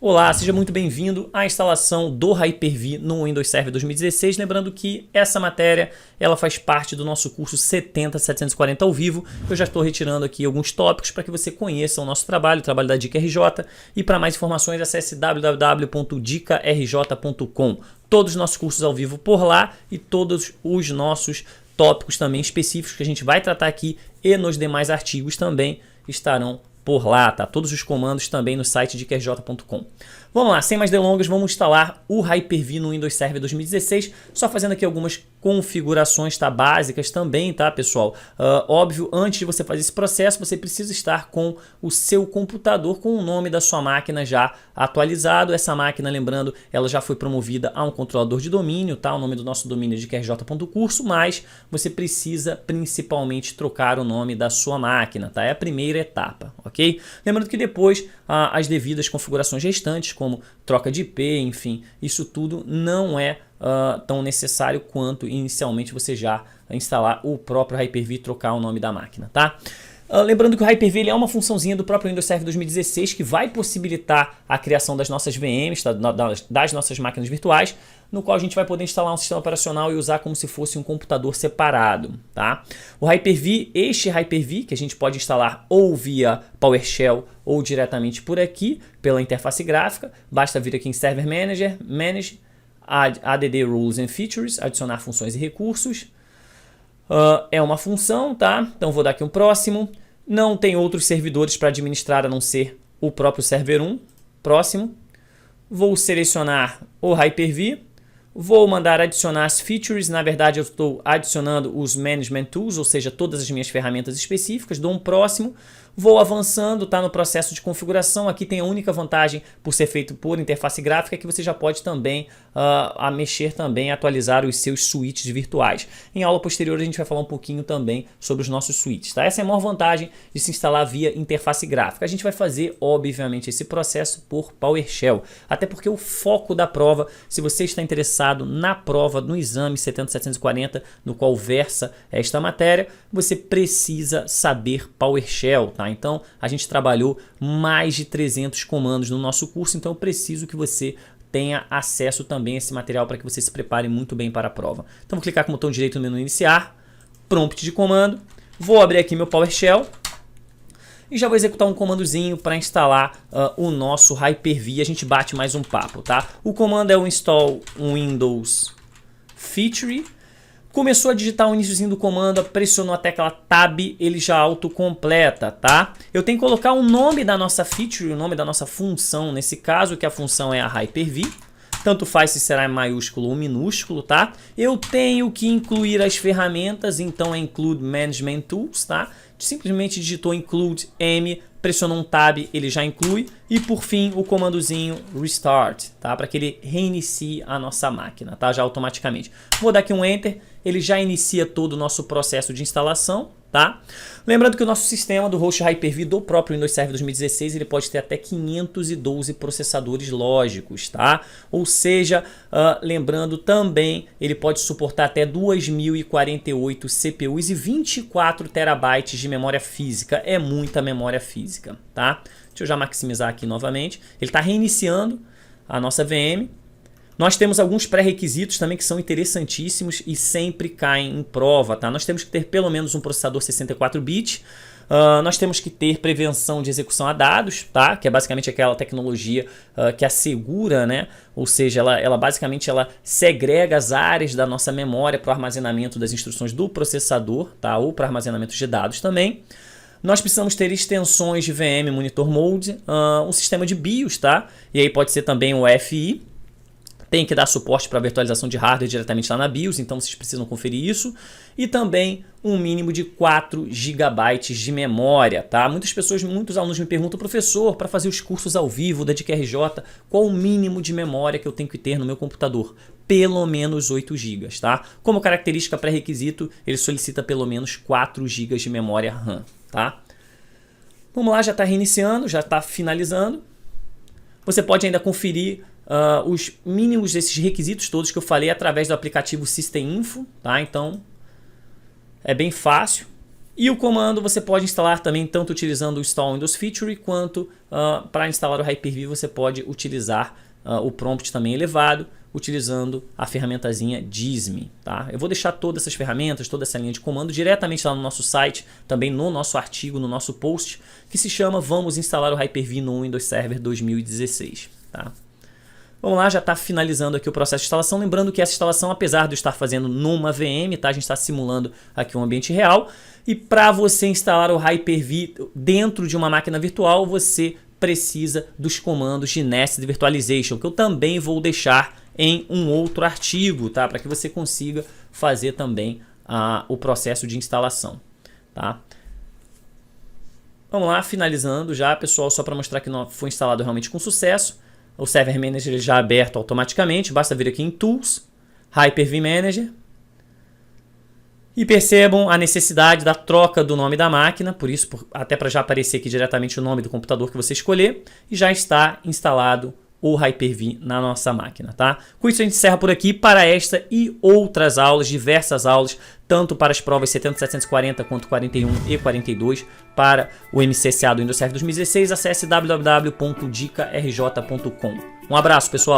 Olá, seja muito bem-vindo à instalação do Hyper-V no Windows Server 2016. Lembrando que essa matéria ela faz parte do nosso curso 70740 ao vivo. Eu já estou retirando aqui alguns tópicos para que você conheça o nosso trabalho, o trabalho da Dica RJ. E para mais informações, acesse www.dicarj.com. Todos os nossos cursos ao vivo por lá e todos os nossos tópicos também específicos que a gente vai tratar aqui e nos demais artigos também estarão por lá, tá? Todos os comandos também no site de dicarj.com. Vamos lá, sem mais delongas, vamos instalar o Hyper-V no Windows Server 2016, só fazendo aqui algumas configurações, tá, básicas também, tá, pessoal? Óbvio, antes de você fazer esse processo, você precisa estar com o seu computador com o nome da sua máquina já atualizado. Essa máquina, lembrando, ela já foi promovida a um controlador de domínio, tá? O nome do nosso domínio é dicarj.curso, mas você precisa principalmente trocar o nome da sua máquina, tá? É a primeira etapa, ok? Lembrando que depois as devidas configurações restantes, como troca de IP, enfim, isso tudo não é tão necessário quanto inicialmente você já instalar o próprio Hyper-V e trocar o nome da máquina, tá? Lembrando que o Hyper-V ele é uma funçãozinha do próprio Windows Server 2016 que vai possibilitar a criação das nossas VMs, tá? Das nossas máquinas virtuais, no qual a gente vai poder instalar um sistema operacional e usar como se fosse um computador separado, tá? O Hyper-V, este Hyper-V, que a gente pode instalar ou via PowerShell ou diretamente por aqui, pela interface gráfica, basta vir aqui em Server Manager, Manage, Add Rules and Features, adicionar funções e recursos. É uma função, tá? Então vou dar aqui um próximo. Não tem outros servidores para administrar a não ser o próprio server 1. Próximo. Vou selecionar o Hyper-V. Vou mandar adicionar as features. Na verdade, eu estou adicionando os Management Tools, ou seja, todas as minhas ferramentas específicas. Dou um próximo. Vou avançando, tá, no processo de configuração. Aqui tem a única vantagem por ser feito por interface gráfica, que você já pode também mexer também, atualizar os seus switches virtuais. Em aula posterior a gente vai falar um pouquinho também sobre os nossos switches, tá? Essa é a maior vantagem de se instalar via interface gráfica. A gente vai fazer, obviamente, esse processo por PowerShell, até porque o foco da prova, se você está interessado na prova, no exame 70740, no qual versa esta matéria, você precisa saber PowerShell, tá? Então, a gente trabalhou mais de 300 comandos no nosso curso, então eu preciso que você tenha acesso também a esse material para que você se prepare muito bem para a prova. Então, vou clicar com o botão direito no menu Iniciar, Prompt de comando, vou abrir aqui meu PowerShell e já vou executar um comandozinho para instalar o nosso Hyper-V. A gente bate mais um papo, tá? O comando é o install Windows Feature. Começou a digitar o iniciozinho do comando, pressionou a tecla Tab, ele já autocompleta, tá? Eu tenho que colocar o nome da nossa feature, o nome da nossa função, nesse caso, que a função é a Hyper-V. Tanto faz se será em maiúsculo ou minúsculo, tá? Eu tenho que incluir as ferramentas, então é Include Management Tools, tá? Simplesmente digitou Include M, pressionou um Tab, ele já inclui. E por fim, o comandozinho Restart, tá? Para que ele reinicie a nossa máquina, tá? Já automaticamente. Vou dar aqui um Enter, ele já inicia todo o nosso processo de instalação, tá? Lembrando que o nosso sistema do host Hyper-V do próprio Windows Server 2016, ele pode ter até 512 processadores lógicos, tá? Ou seja, lembrando também, ele pode suportar até 2048 CPUs e 24 terabytes de memória física. É muita memória física, tá? Deixa eu já maximizar aqui novamente. Ele está reiniciando a nossa VM. Nós temos alguns pré-requisitos também que são interessantíssimos e sempre caem em prova, tá? Nós temos que ter pelo menos um processador 64 bits. Nós temos que ter prevenção de execução a dados, tá? Que é basicamente aquela tecnologia que assegura, né? Ou seja, ela basicamente segrega as áreas da nossa memória para o armazenamento das instruções do processador, tá? Ou para armazenamento de dados também. Nós precisamos ter extensões de VM Monitor Mode, um sistema de BIOS, tá? E aí pode ser também o FI. Tem que dar suporte para virtualização de hardware diretamente lá na BIOS, então vocês precisam conferir isso. E também um mínimo de 4 GB de memória, tá? Muitos alunos me perguntam, professor, para fazer os cursos ao vivo da Dica RJ, qual o mínimo de memória que eu tenho que ter no meu computador? Pelo menos 8 GB, tá? Como característica pré-requisito, ele solicita pelo menos 4 GB de memória RAM, tá? Vamos lá, já está reiniciando, já está finalizando. Você pode ainda conferir os mínimos desses requisitos todos que eu falei através do aplicativo System Info, tá? Então, é bem fácil. E o comando você pode instalar também tanto utilizando o Install Windows Feature, quanto para instalar o Hyper-V você pode utilizar o prompt também elevado, utilizando a ferramentazinha Disme. Tá? Eu vou deixar todas essas ferramentas, toda essa linha de comando diretamente lá no nosso site, também no nosso artigo, no nosso post, que se chama Vamos instalar o Hyper-V no Windows Server 2016. Tá? Vamos lá, já está finalizando aqui o processo de instalação. Lembrando que essa instalação, apesar de eu estar fazendo numa VM, tá? A gente está simulando aqui um ambiente real. E para você instalar o Hyper-V dentro de uma máquina virtual, você precisa dos comandos de Nested Virtualization, que eu também vou deixar em um outro artigo, tá? Para que você consiga fazer também o processo de instalação. Tá? Vamos lá, finalizando já, pessoal, só para mostrar que foi instalado realmente com sucesso. O Server Manager já é aberto automaticamente, basta vir aqui em Tools, Hyper-V Manager. E percebam a necessidade da troca do nome da máquina, por isso, até para já aparecer aqui diretamente o nome do computador que você escolher, e já está instalado o Hyper-V na nossa máquina. Tá? Com isso a gente encerra por aqui. Para esta e outras aulas, diversas aulas, tanto para as provas 70, 740 quanto 41 e 42, para o MCSA do Windows Server 2016, acesse www.dicarj.com. Um abraço, pessoal!